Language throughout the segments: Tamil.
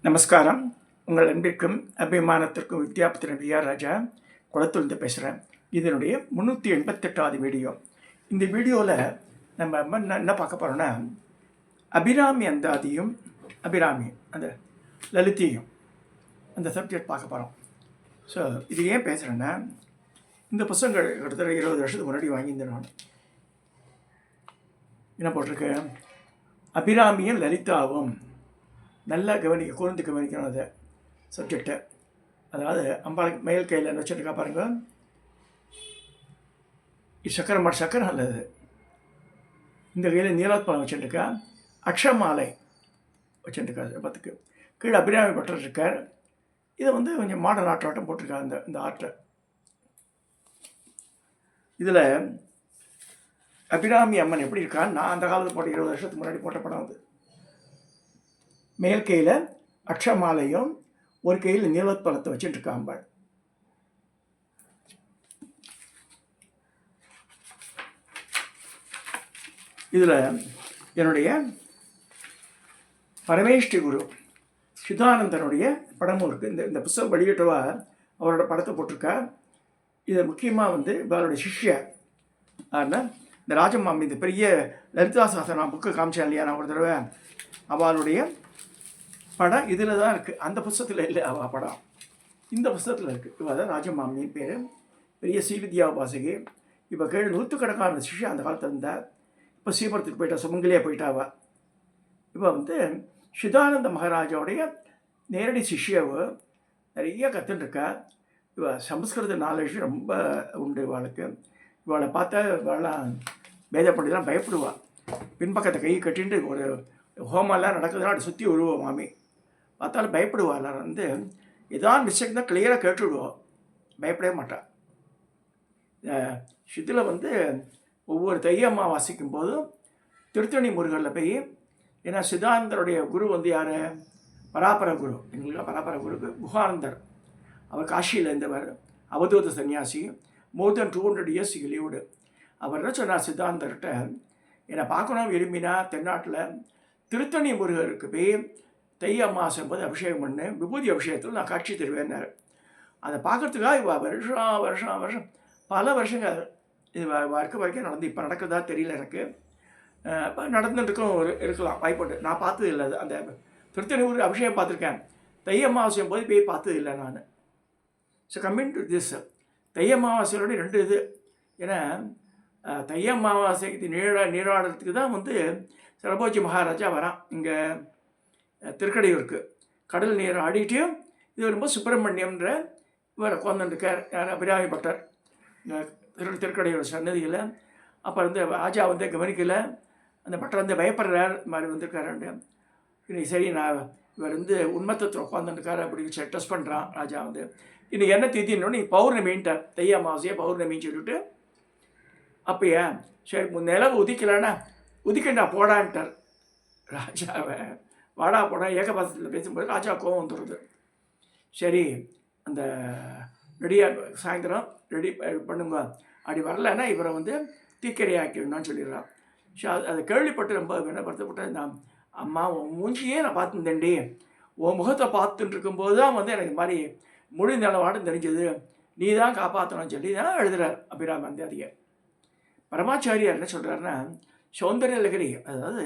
நமஸ்காரம். உங்கள் அன்பிற்கும் அபிமானத்திற்கும் வித்யாபத்திரன் விஆர் ராஜா குளத்துலேருந்து பேசுகிறேன். இதனுடைய 388வது வீடியோ. இந்த வீடியோவில் நம்ம என்ன பார்க்க போகிறோன்னா, அபிராமி அந்தாதியும் அபிராமி அந்த லலிதியும் அந்த சப்ஜெக்ட் பார்க்க போகிறோம். ஸோ இது ஏன் பேசுகிறேன்னா, இந்த புத்தகங்கள் கிட்டத்தட்ட 20 வருஷத்துக்கு முன்னாடி வாங்கியிருந்தேன் நான். என்ன போட்டிருக்கு, அபிராமியும் லலிதாவும் நல்லா கூர்ந்து கவனிக்கணும் அதை சப்ஜெக்டை. அதாவது அம்பாளுக்கு மேல் கையில் என்ன வச்சுருக்கா பாருங்க, சக்கரம் அல்லது இந்த கையில் நீலாத்பலம் வச்சுருக்கா, அக்ஷமாலை வச்சுருக்கா, பத்துக்கு கீழே அபிராமி பட்டர் இருக்கார். இதை கொஞ்சம் மாடர்ன் ஆட்டம் போட்டிருக்கா இந்த ஆர்ட்டை. இதில் அபிராமி அம்மன் எப்படி இருக்கான்னு நான் அந்த காலத்தில் போட்ட 20 வருஷத்துக்கு முன்னாடி போட்ட படம் அது. மேல் கையில் அக்ஷமாலையும் ஒரு கையில் நீலோத்பலத்தை வச்சுட்டு இருக்கா அம்பாள். இதில் என்னுடைய பரமேஷ்டி குரு சிதானந்தனுடைய படமும் இருக்குது. இந்த புத்தகம் வெளியிட்டவா அவரோட படத்தை போட்டிருக்கா. இதை முக்கியமாக இவளுடைய சிஷ்ய ஆனால் இந்த ராஜமாமி, இந்த பெரிய லலிதா சாஸ்திரம் புக்கு காமிச்சேன் இல்லையா நான் ஒரு தடவை, அவளுடைய படம் இதில் தான் இருக்குது. அந்த புத்தகத்தில் இல்லை அவள் படம், இந்த புத்தகத்தில் இருக்குது. இவள் தான் ராஜமாமியின் பேர். பெரிய ஸ்ரீவித்யா உபாசகி. இப்போ கீழே 100கணக்கான சிஷ்யா அந்த காலத்தில் இருந்தால். இப்போ ஸ்ரீபுரத்துக்கு போயிட்டா, சுமங்கலியாக போயிட்டாவா. இப்போ சிதானந்த மகாராஜாவுடைய நேரடி சிஷ்யாவை நிறைய கற்றுட்டுருக்கா. இவள் சமஸ்கிருத நாலேஜ் ரொம்ப உண்டு இவளுக்கு. இவளை பார்த்தா இவெல்லாம் வேத பண்டிதெலாம் பயப்படுவாள். பின்பக்கத்தை கை கட்டிட்டு ஒரு ஹோமெல்லாம் நடக்குதுன்னா அப்படி சுற்றி விழுவோம் மாமி. பார்த்தாலும் பயப்படுவாள். ஏதாவது மிஸ்டேக் தான் கிளியராக கேட்டுவிடுவோம், பயப்படவே மாட்டாள். இதில் ஒவ்வொரு தை அமாவாசைக்கும் போதும் திருத்தணி முருகனில் போய், ஏன்னா சிதானந்தருடைய குரு யார், பராபர குரு. எங்களுக்கு பராபர குருக்கு குஹானந்தர். அவர் காஷியில் இருந்தவர், அவதூத சன்னியாசி. மோர் தென் 200 years லீவுடு. அவர் என்ன சொன்னார் சித்தாந்தர்கிட்ட, என்னை பார்க்கணும் விரும்பினா தென்னாட்டில் திருத்தணி முருகருக்கு போய் தை அமாவாசை போது அபிஷேகம் பண்ணு, விபூதி அபிஷேகத்தில் நான் காட்சி தருவேன்னார். அதை பார்க்குறதுக்காக வருஷம் பல வருஷங்கள் இது இருக்க வரைக்கும் நடந்து, இப்போ நடக்கிறதா தெரியல எனக்கு. இப்போ நடந்துட்டுருக்கும் இருக்கலாம் வாய்ப்புண்டு. நான் பார்த்தது இல்லை அந்த திருத்தணி முருகர் அபிஷேகம் பார்த்துருக்கேன், தை அமாவாசையும் போது போய் பார்த்தது இல்லை நான். ஸோ கம்மிங் டு திஸ், தை அமாவாசையோட 2 இது. ஏன்னா தை அமாவாசைக்கு நீராடுறதுக்கு தான் சரபோஜி மகாராஜா வரான் இங்கே திருக்கடையூருக்கு. கடல் நீர் ஆடிட்டு இது வரும்போது சுப்பிரமணியம்ன்ற இவரை கொண்டுருக்கார், யார், அபிராமி பட்டர் திருக்கடையூர் சன்னதியில். அப்போ ராஜா கவனிக்கலை, அந்த பட்டர் பயப்படுறார், இந்த மாதிரி வந்திருக்காரு. இன்னைக்கு சரி, நான் இவர் உண்மத்தத்தில் உட்காந்துருக்காரு அப்படின்னு டெஸ்ட் பண்ணுறான் ராஜா. இன்னைக்கு என்ன திதின்னு பௌர்ணமின்ட்டார், தை அமாவாசையை பௌர்ணமின்னு சொல்லிவிட்டு. அப்போயா சரி, நிலவு உதிக்கலான்னா உதிக்கண்டா போடான்ட்டார் ராஜாவை. வாடா போடா ஏகபாசத்தில் பேசும்போது ராஜா கோவம் வந்துடுது. சரி, அந்த ரெடியாக சாயந்தரம் ரெடி பண்ணுங்க, அப்படி வரலைன்னா இவரை தீக்கரை ஆக்கிடணும்னு சொல்லிடுறான். ஸோ அதை கேள்விப்பட்டு ரொம்ப வினப்படுத்தப்பட்ட, நான் அம்மா உன் மூஞ்சியே நான் பார்த்துருந்தேன்டி, உன் முகத்தை பார்த்துட்டு இருக்கும்போது தான் எனக்கு இந்த மாதிரி முழு நிலவாடும் தெரிஞ்சது, நீ தான் காப்பாற்றணும்னு சொல்லி தான் எழுதுகிறார் அபிராமி அந்தாதியை. பரமாச்சாரியார் என்ன சொல்கிறாருன்னா, சௌந்தர்ய லகரி, அதாவது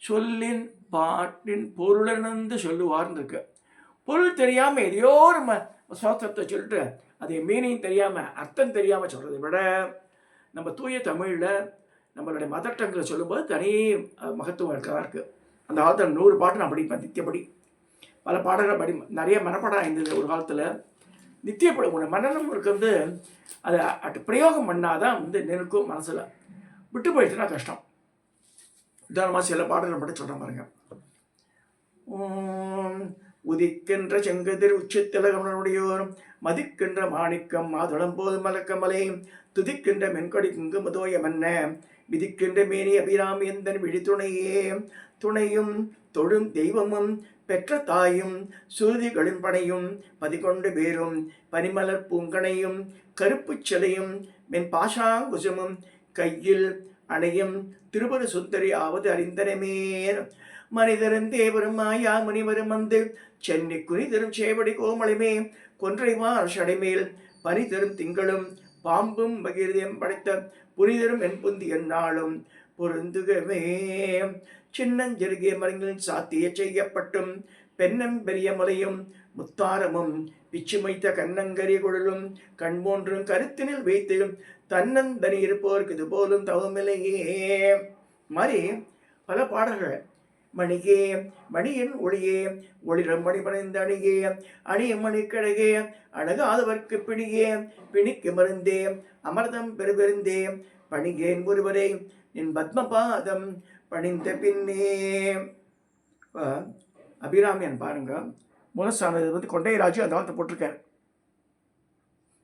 சொல்லின் பாட்டின் பொருளனந்து சொல்லுவார்னு இருக்கு. பொருள் தெரியாமல் எதையோ நம்ம சாஸ்திரத்தை சொல்லிட்டு அதை மீனிங் தெரியாமல் அர்த்தம் தெரியாமல் சொல்கிறத விட, நம்ம தூய தமிழில் நம்மளுடைய மதர் டங்கில் சொல்லும்போது தனி மகத்துவம் இருக்கதாக இருக்குது. அந்த காலத்தில் 100 பாட்டு நான் படிப்பேன் நித்தியப்படி. பல பாடல்கள் நிறைய மனப்பாடம் இருந்தது ஒரு காலத்தில். நித்தியப்படி மனநம் இருக்கு, அதை பிரயோகம் பண்ணாதான் நிற்கும் மனசில். விட்டு போயிடுச்சுன்னா கஷ்டம். உதாரணமாக சில பாடல்கள் மட்டும் சொல்கிறேன் பாருங்க. உதிக்கின்ற செங்கதிர் உச்சத்திலகமனுடையோர் மதிக்கின்ற மாணிக்கம் மாதுளம் போது மலக்கமலை துதிக்கின்ற மென்கொடி குங்கு முதோய மன்ன விதிக்கின்ற மேனி அபிராமி எந்தன் விழித்துணையே துணையும் தொழும் தெய்வமும் பெற்ற தாயும் சுருதிகளின் படையும் பதிகொண்டு பேரும் பனிமலர் பூங்கனையும் கருப்பு சிலையும் மென் பாஷாங்குசமும் கையில் அணையும் திருபுர சுந்தரி ஆவது அறிந்தனமே மனிதரும் தேவரும் மாயா முனிவரும் வந்து சென்னி குறிதரும் சேவடி கோமளிமே கொன்றைவார் சடைமேல் பனி தரும் திங்களும் பாம்பும் பகிர்தம் படைத்த புனிதரும் என்புந்தி எந்நாளும் பொருந்துகவே. சின்னஞ்செருகிய மரங்களின் சாத்திய செய்யப்பட்டும் பெண்ணம் பெரிய முறையும் முத்தாரமும் பிச்சுமைத்த கண்ணங்கரிய குழலும் கண்போன்றும் கருத்தினில் வைத்து தன்னந்தனி இருப்போருக்கு இது போலும் தவமில்லையே. மாதிரி பல பாடல்கள். மணிகே மணியின் ஒளியே ஒளிரும் மணிபணிந்த அணிகே அணிய மணிக்கழகே அழகாதவர்க்கு பிணியே பிணிக்கு மருந்தே அமிர்தம் பெருபெருந்தே பணிகேன் ஒருவரை என் பத்மபாதம் பணிந்த பின்னே. அபிராமியன் பாருங்க, முரசானது வந்து கொண்டைராஜு அந்த வார்த்தை போட்டிருக்காரு.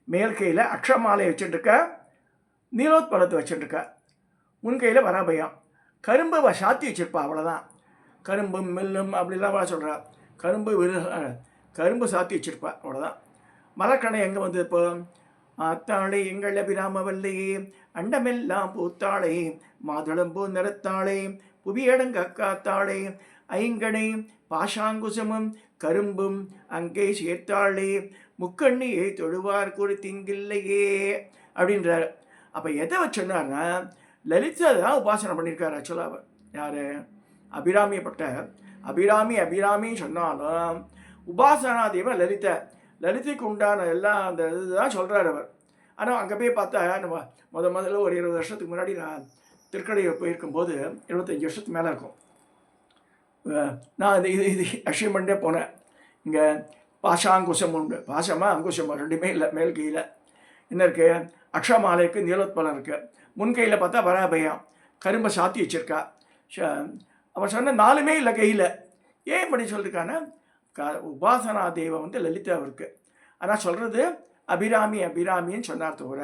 மேல் கையில் அக்ஷமாலை வச்சுட்டுருக்க, நீலோத்பலத்தை வச்சுட்டுருக்க, முன் கையில் வராபயம், கரும்பை சாத்தி வச்சிருப்பா, அவ்வளோதான். கரும்பும் மெல்லும் அப்படிலாம் சொல்கிறா. கரும்பு சாத்தி வச்சிருப்பா, அவ்வளோதான். மலக்கணை எங்கே வந்து இப்போ ஆத்தாளை எங்கள் அபிராம வல்லையே அண்டமெல்லாம் பூத்தாளை மாதுளம்பூ நிறத்தாளை புவியடங்க காத்தாளை ஐங்கணை பாஷாங்குசமும் கரும்பும் அங்கே சேர்த்தாளே முக்கண்ணியை தொழுவார் குறித்திங்கில்லையே அப்படின்றார். அப்போ எதை வச்சுன்னாருன்னா லலிதா தான் உபாசனை பண்ணியிருக்காரு. ஆக்சுவலாக அவர் யார்? அபிராமியப்பட்ட அபிராமி சொன்னாலும் உபாசனா தெய்வம் லலிதைக்கு உண்டான எல்லாம் அந்த இதுதான் சொல்கிறார் அவர். ஆனால் அங்கே போய் பார்த்தா நம்ம முதல்ல ஒரு 20 வருஷத்துக்கு முன்னாடி நான் திருக்கடையை போயிருக்கும்போது 25 வருஷத்துக்கு மேலே இருக்கும். நான் இது அஷ்யம் பண்ணிட்டே போனேன். இங்கே பாஷாங்குசம் உண்டு, பாஷமாக அங்குசம் ரெண்டுமே இல்லை. மேல் கையில் என்ன இருக்குது? அக்ஷமாலைக்கு நீலோத்பலம் இருக்குது. முன்கையில் பார்த்தா வராபயம், கரும்பை சாத்தி வச்சிருக்கா. அவன் சொன்ன 4மே இல்லை கையில். ஏன் இப்படி சொல்லியிருக்கான்னா உபாசனா தெய்வம் வந்து லலிதா இருக்குது. ஆனால் சொல்கிறது அபிராமின்னு சொன்னார் தவிர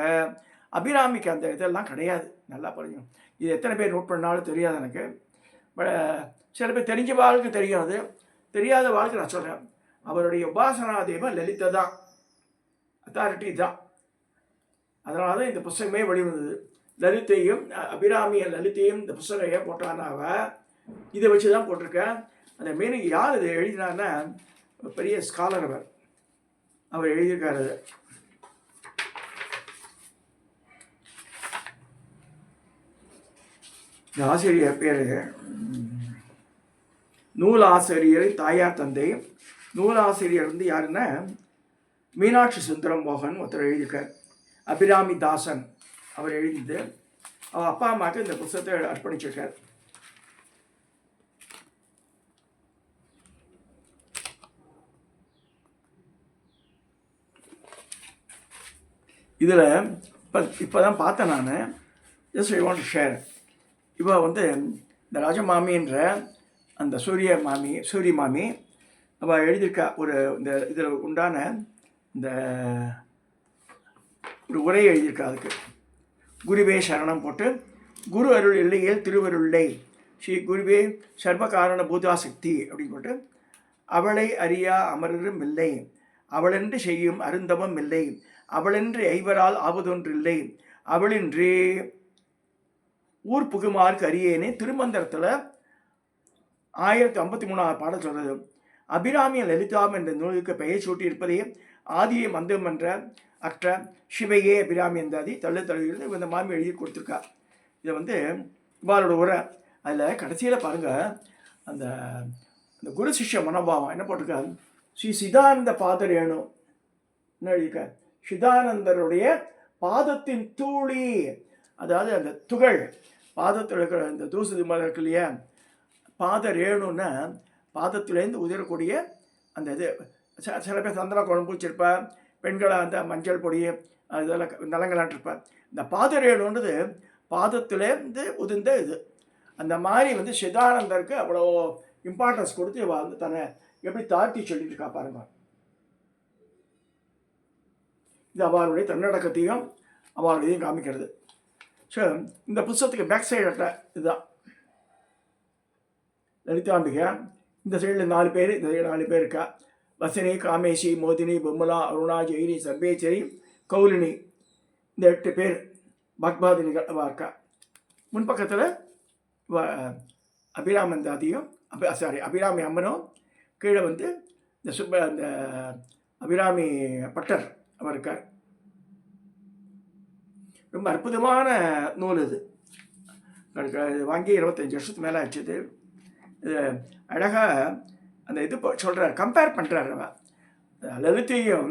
அபிராமிக்கு அந்த இதெல்லாம் கிடையாது. நல்லா புரியும். இது எத்தனை பேர் நோட் பண்ணாலும் தெரியாது எனக்கு. சில பேர் தெரிஞ்ச வாழ்க்கை தெரியும், அது தெரியாத வாழ்க்கை நான் சொல்கிறேன். அவருடைய உபாசனா தெய்வம் லலிதா தான், அத்தாரிட்டி தான். அதனால தான் இந்த புஸ்தகமே வெளிவந்தது. லலிதையும் லலிதையும் இந்த புஸ்தகம் ஏன் போட்டானாவ இதை வச்சு தான் போட்டிருக்கேன். அந்த மீனிங் யார் இதை எழுதினார்னா பெரிய ஸ்காலர் அவர் எழுதியிருக்காரு. இந்த ஆசிரியர் பேர் நூலாசிரியர் தாயார் தந்தை. நூலாசிரியர் வந்து யாருன்னா மீனாட்சி சுந்தரம் மோகன் ஒருத்தர் எழுதியிருக்கார். அபிராமி தாசன் அவர் எழுதிட்டு அவர் அப்பா அம்மாவுக்கு இந்த புத்தகத்தை அர்ப்பணிச்சிருக்கார். இதில் இப்போ தான் பார்த்தேன் நான். Just I want to share. இவள் வந்து இந்த ராஜமாமின்ற அந்த சூரிய மாமி அவள் எழுதியிருக்கா ஒரு இந்த இதில் உண்டான இந்த ஒரு உரை எழுதியிருக்கா. அதுக்கு குருவே சரணம் போட்டு, குரு அருள் இல்லையேல் திருவருள்ளை ஸ்ரீ குருவே சர்வகாரண பூதாசக்தி அப்படின்னு போட்டு, அவளை அறியா அமரரும் இல்லை, அவளென்று செய்யும் அருந்தவம் இல்லை, அவளென்று ஐவரால் ஆவதொன்றில்லை, அவளின்றி ஊர் புகுமார்க்கு அறியேனே திருமந்திரத்தில் 1053 பாடல் சொல்கிறது. அபிராமிய லலிதாம் என்ற நூலுக்கு பெயர் சூட்டியிருப்பதே ஆதியை மந்தம் என்ற அற்ற சிவையே அபிராமி எந்தாதி தள்ளுகிறது. இந்த மாமி எழுதி கொடுத்துருக்கா. இதை வந்து இவாளோட உரை. அதில் கடைசியில் பாருங்கள், அந்த அந்த குரு சிஷ்ய மனோபாவம் என்ன போட்டிருக்கா? ஸ்ரீ சிதானந்த பாதரேணு என்ன எழுதியிருக்க? சிதானந்தருடைய பாதத்தின் தூளி, அதாவது அந்த துகள் பாதத்தில் இருக்கிற இந்த தூசு மலை இருக்கு இல்லையா, பாத ரேணுன்னா பாதத்துலேருந்து உதிரக்கூடிய அந்த இது. சில பேர் சந்தன குழம்பு வச்சிருப்பார், பெண்களை அந்த மஞ்சள் பொடி அதெல்லாம் நலங்களான்ட்ருப்பார். இந்த பாத ரேணுன்றது பாதத்துலேருந்து உதிர்ந்த இது. அந்த மாதிரி வந்து சிதானந்தருக்கு அவ்வளோ இம்பார்ட்டன்ஸ் கொடுத்து வந்து தன்னை எப்படி தாழ்த்தி சொல்லிட்டு இருக்கா பாருங்க. இது அவளுடைய தன்னடக்கத்தையும் அவளுடையும் காமிக்கிறது. ஸோ இந்த புத்தகத்துக்கு பேக் சைடு இதுதான் லலிதாம்பிகா. இந்த சைடில் 4 பேர், இந்த சைடு 4 பேர் இருக்கா. வசனி, காமேஷி, மோதினி, பொம்மலா, அருணா, ஜெயினி, சர்வேச்சரி, கௌலினி, இந்த 8 பேர் பக்பாதினிகள் இருக்கா. முன்பக்கத்தில் அபிராமந்தாதியும் அபிராமி அம்மனும் கீழே வந்து இந்த அபிராமி பட்டர் அவர் இருக்கார். ரொம்ப அற்புதமான நூல் இது. வாங்கி 25 வருஷத்துக்கு மேலே ஆச்சுது. இது அழகாக அந்த இது சொல்கிறார், கம்பேர் பண்ணுறார். லலிதையும்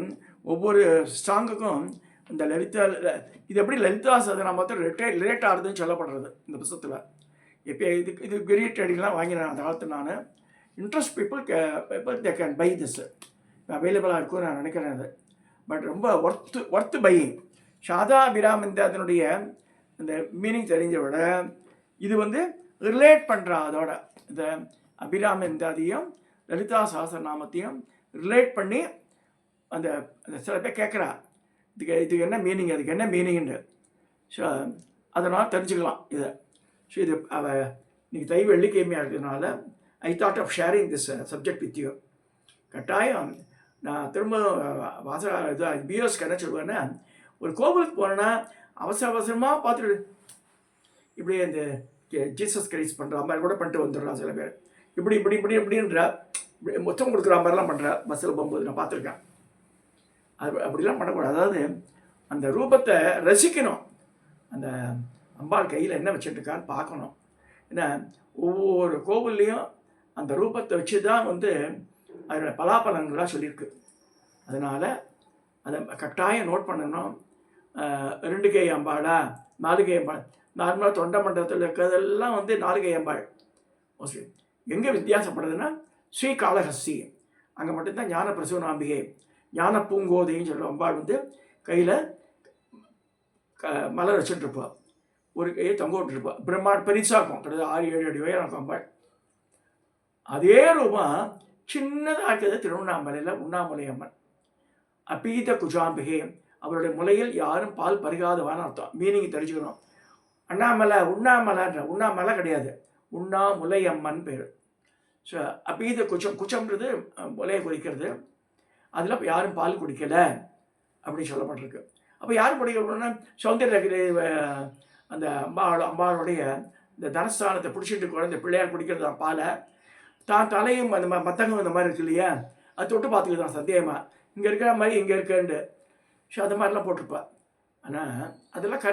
ஒவ்வொரு ஸ்ட்ராங்குக்கும் இந்த இது எப்படி லலிதா சதனா மாத்திரம் ரிலேட் ஆகுதுன்னு சொல்லப்படுறது இந்த புத்தகத்தில். இப்போ இது பெரிய ட்ரேடிங்லாம் வாங்கினேன் அந்த காலத்தில். நான் interest people they can buy this, அவைலபிளாக இருக்கும்னு நான் நினைக்கிறேன். அது பட் ரொம்ப ஒர்த்து பையிங். சாதா அபிராமந்த அதனுடைய அந்த மீனிங் தெரிஞ்ச விட இது வந்து ரிலேட் பண்ணுறா. அதோட இந்த அபிராமந்தாதியும் லலிதா சஹஸ்ரநாமத்தையும் ரிலேட் பண்ணி அந்த சில பேர் கேட்குறா, இதுக்கு என்ன மீனிங், அதுக்கு என்ன மீனிங்னு. ஸோ அதனால் தெரிஞ்சுக்கலாம் இதை. ஸோ இது இன்னைக்கு தை வெள்ளிக்கிழமையாக இருக்கிறதுனால I thought of sharing this subject with you. கட்டாயம் நான் திரும்ப பிஎஸ்க்கு என்ன சொல்லுவேன்னா, ஒரு கோவிலுக்கு போனேன்னா அவசரமாக பார்த்துட்டு இப்படி இந்த ஜீசஸ் கிரைஸ்ட் பண்ணுற மாதிரி கூட பண்ணிட்டு வந்துடுறான் சில பேர். இப்படின்ற மொத்தம் கொடுக்குற மாதிரிலாம் பண்ணுற பஸ்ஸில் போகும்போது நான் பார்த்துருக்கேன். அப்படிலாம் பண்ணக்கூடாது. அதாவது அந்த ரூபத்தை ரசிக்கணும். அந்த அம்பாள் கையில் என்ன வச்சுட்டுருக்கான்னு பார்க்கணும். ஏன்னா ஒவ்வொரு கோவில்லையும் அந்த ரூபத்தை வச்சு தான் வந்து அதோட பலாபலன்களாக சொல்லியிருக்கு. அதனால் அதை கட்டாயம் நோட் பண்ணணும். 2 கை அம்பாளா 4 கை அம்பாள், நார்மலாக தொண்டை மண்டலத்தில் இருக்கிறதெல்லாம் வந்து 4 கை அம்பாள் மோஸ்ட்லி. எங்கே வித்தியாசப்படுதுன்னா ஸ்ரீகாளஹஸ்தி, அங்கே மட்டும்தான் ஞான பிரசூனாம்பிகை, ஞான பூங்கோதைன்னு சொல்கிற அம்பாள் வந்து கையில் மலர் வச்சுட்டுருப்பா, ஒரு கையை தொங்க விட்டுருப்பா. பிரம்மாண்ட் பெருசாக இருக்கும், கிட்டத்தட்ட 6-7 அடி உயரம் இருக்கும் அம்பாள். அதே ரூபம் சின்னதாக இருக்கிறது திருவண்ணாமலையில் உண்ணாமலை அம்மன். அப்பீத குஜாம்பிகை, அவருடைய முலையில் யாரும் பால் பருகாதவான்னு அர்த்தம். மீனிங் தெரிஞ்சுக்கணும். உண்ணாமலை கிடையாது, உண்ணாமுலை அம்மன் பேர். ஸோ அப்பீத குச்சம்ன்றது முலையை குறிக்கிறது. அதில் யாரும் பால் குடிக்கலை அப்படின்னு சொல்லப்பட்டிருக்கு. அப்போ யார் குடிக்கணும்னா சௌந்தர்ய அந்த அம்பாளுடைய இந்த தனஸ்தானத்தை பிடிச்சிட்டு குழந்தை பிள்ளையார் குடிக்கிறது தான் பாலை. தான் தலையும் அந்த மத்தகம் இந்த மாதிரி இருக்கு இல்லையா, அது தொட்டு பார்த்துக்கிதான் சந்தேகமாக இங்கே இருக்கிற மாதிரி இங்கே இருக்குன்னு. ஸோ அது மாதிரிலாம் போட்டிருப்பா. ஆனால் அதெல்லாம்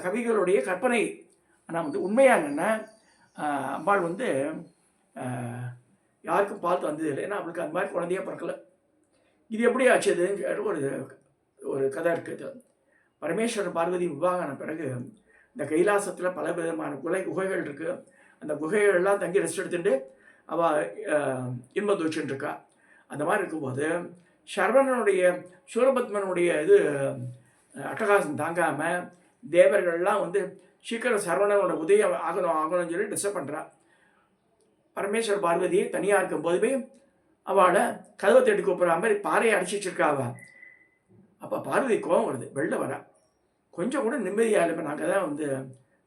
கவிகளுடைய கற்பனை. ஆனால் வந்து உண்மையாக என்னென்னா அம்பாள் வந்து யாருக்கும் பால் தந்தது இல்லை. ஏன்னா அவளுக்கு அந்த மாதிரி குழந்தையே பிறக்கலை. இது எப்படி ஆச்சுதுன்னு ஒரு கதை இருக்குது. பரமேஸ்வரன் பார்வதி விவாகன பிறகு இந்த கைலாசத்தில் பல விதமான குகைகள் இருக்குது. அந்த குகைகள்லாம் தங்கி ரெஸ்ட் எடுத்துட்டு அவள் இன்பம் தூச்சுட்டு இருக்கா. அந்த மாதிரி இருக்கும்போது சரவணனுடைய சூரபத்மனுடைய இது அட்டகாசம் தாங்காமல் தேவர்கள்லாம் வந்து சீக்கிரம் சரவணனோட உதயம் ஆகணும்னு சொல்லி டிஸ்டர்ப் பண்ணுறா. பரமேஸ்வர பார்வதி தனியாக இருக்கும்போதுமே அவளை கதவை தேடி கூப்பிட்ற மாதிரி பாறையை அடிச்சு வச்சிருக்கா அவள். அப்போ பார்வதி கோவம் வருது, வெளில வரா. கொஞ்சம் கூட நிம்மதியாக இல்லை. நாங்கள் தான் வந்து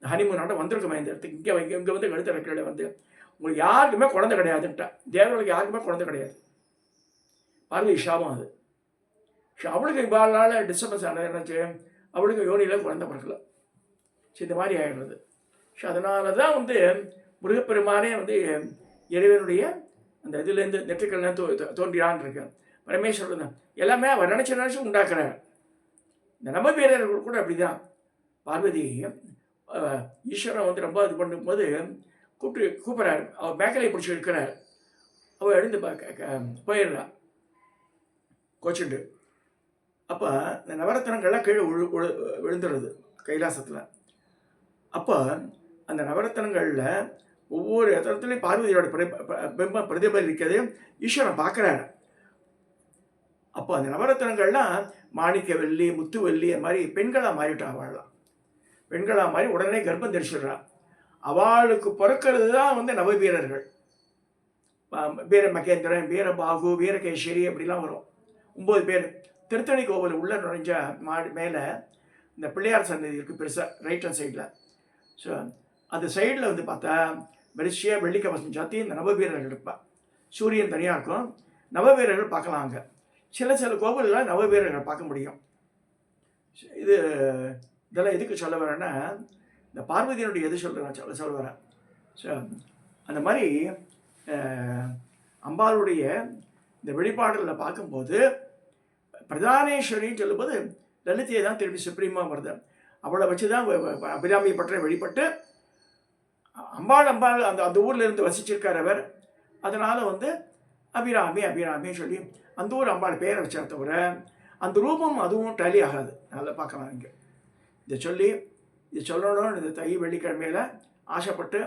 ஹனிமூனோட வந்திருக்கோமே இந்த இடத்துக்கு, இங்கே வந்து கழுத்த வைக்கல வந்து உங்களுக்கு யாருக்குமே குழந்தை கிடையாதுன்ட்டா. தேவர்களுக்கு யாருக்குமே குழந்தை கிடையாது. பார்வதி சாபம் அது. அவளுக்கு இவ்வாறால் டிஸ்டர்பன்ஸ் ஆனது என்னாச்சு, அவளுக்கு யோனியில் குழந்தை பிறக்கல. ஸோ இந்த மாதிரி ஆகிடுறது. ஸோ அதனால தான் வந்து முருகப்பெருமானே வந்து இறைவனுடைய அந்த இதுலேருந்து நெற்றுக்கள்லாம் தோன்றியான் இருக்கு. பரமேஸ்வரன் தான் எல்லாமே அவர் நினச்சி உண்டாக்குறார். இந்த நம்ம வீரர்கள் கூட அப்படி தான். பார்வதி ஈஸ்வரன் வந்து ரொம்ப இது பண்ணும்போது கூப்பிட்றாரு. அவர் மேக்கலை பிடிச்சி இருக்கிறார். அவள் எழுந்து போயிடுறான் கோச்சுண்டு. அப்போ இந்த நவரத்தனங்கள்லாம் கீழே விழுந்துடுறது கைலாசத்தில். அப்போ அந்த நவரத்தனங்களில் ஒவ்வொரு இடத்துலையும் பார்வதியோட பிம்பம் பிரதிபலிக்கிறது ஈஸ்வரன் பார்க்குறாரு. அப்போ அந்த நவரத்தனங்கள்லாம் மாணிக்க வெள்ளி, முத்து வெள்ளி, அது மாதிரி பெண்களாக மாறிட்டா. அவள்லாம் பெண்களாக மாறி உடனே கர்ப்பம் தரிச்சிடுறான். அவளுக்கு பிறக்கிறது தான் வந்து நவ வீரர்கள். வீர மகேந்திரன், வீரபாகு, வீரகேசரி அப்படிலாம் வரும். 9 பேர். திருத்தணி கோவில் உள்ள நுழைஞ்ச மேலே இந்த பிள்ளையார் சன்னதி இருக்குது பெருசாக ரைட் ஹேண்ட் சைடில். ஸோ அந்த சைடில் வந்து பார்த்தா வரிசையாக வெள்ளிக்கவசம் சாத்தி இந்த நவவீரர்கள் இருப்பாள். சூரியன் தனியாக இருக்கும், நவவீரர்கள் பார்க்கலாம். அங்கே சில கோவிலில் நவவீரர்கள் பார்க்க முடியும். இதெல்லாம் எதுக்கு சொல்ல வரேன்னா, இந்த பார்வதியினுடைய எது சொல்கிறேன் சொல்ல வரேன். ஸோ அந்த மாதிரி அம்பாளுடைய இந்த வெளிப்பாடுகளில் பார்க்கும்போது பிரதானேஸ்வரின்னு சொல்லும்போது லலிதையை தான் திருப்பி சுப்ரீமாக வருது. அவளை வச்சு தான் அபிராமி பற்ற வெளிப்பட்டு அம்பாள் அந்த அந்த ஊரில் இருந்து வசிச்சிருக்கார் அவர். அதனால் அபிராமி சொல்லி அந்த ஊர் அம்பாள் பேரை வச்சா தவிர அந்த ரூபம் அதுவும் டேலி ஆகாது. நல்லா பார்க்கலாம் இங்கே. இதை சொல்லணும்னு இந்த தை வெள்ளிக்கிழமையில் ஆசைப்பட்டு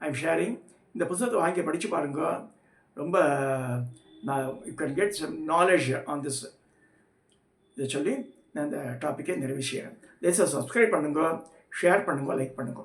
ஐ எம் ஷேரிங். இந்த புத்தகத்தை வாங்கி படித்து பாருங்க. ரொம்ப you can get some knowledge on this. இதை சொல்லி நான் இந்த டாப்பிக்கை நிறைவு செய்கிறேன். தயவுசெய்து சப்ஸ்கிரைப் பண்ணுங்க, ஷேர் பண்ணுங்க, லைக் பண்ணுங்க.